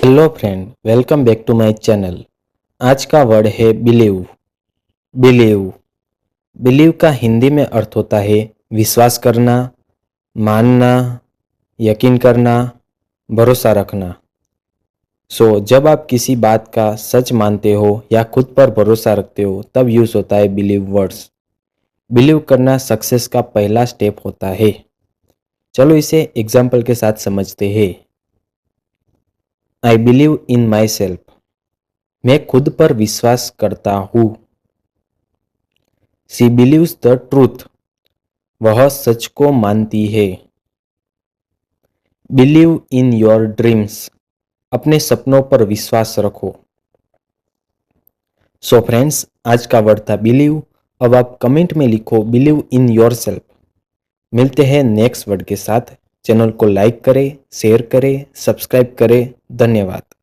Hello friend, welcome back to my channel. आज का word है बिलीव। बिलीव बिलीव का हिंदी में अर्थ होता है विश्वास करना, मानना, यकीन करना, भरोसा रखना। जब आप किसी बात का सच मानते हो या खुद पर भरोसा रखते हो तब यूज होता है बिलीव वर्ड्स। बिलीव करना सक्सेस का पहला स्टेप होता है। चलो इसे एग्जाम्पल के साथ समझते हैं। I believe in my self. मैं खुद पर विश्वास करता हूँ। She beliefs the truth. वह सच को मानती है। Believe in your dreams. अपने सपनों पर विश्वास रखो। फ्रेंड्स, आज का वर्ड था बिलीव। अब आप कमेंट में लिखो बिलीव इन योर सेल्फ। मिलते हैं नेक्स्ट वर्ड के साथ। चैनल को लाइक करें, शेयर करें, सब्सक्राइब करें। धन्यवाद।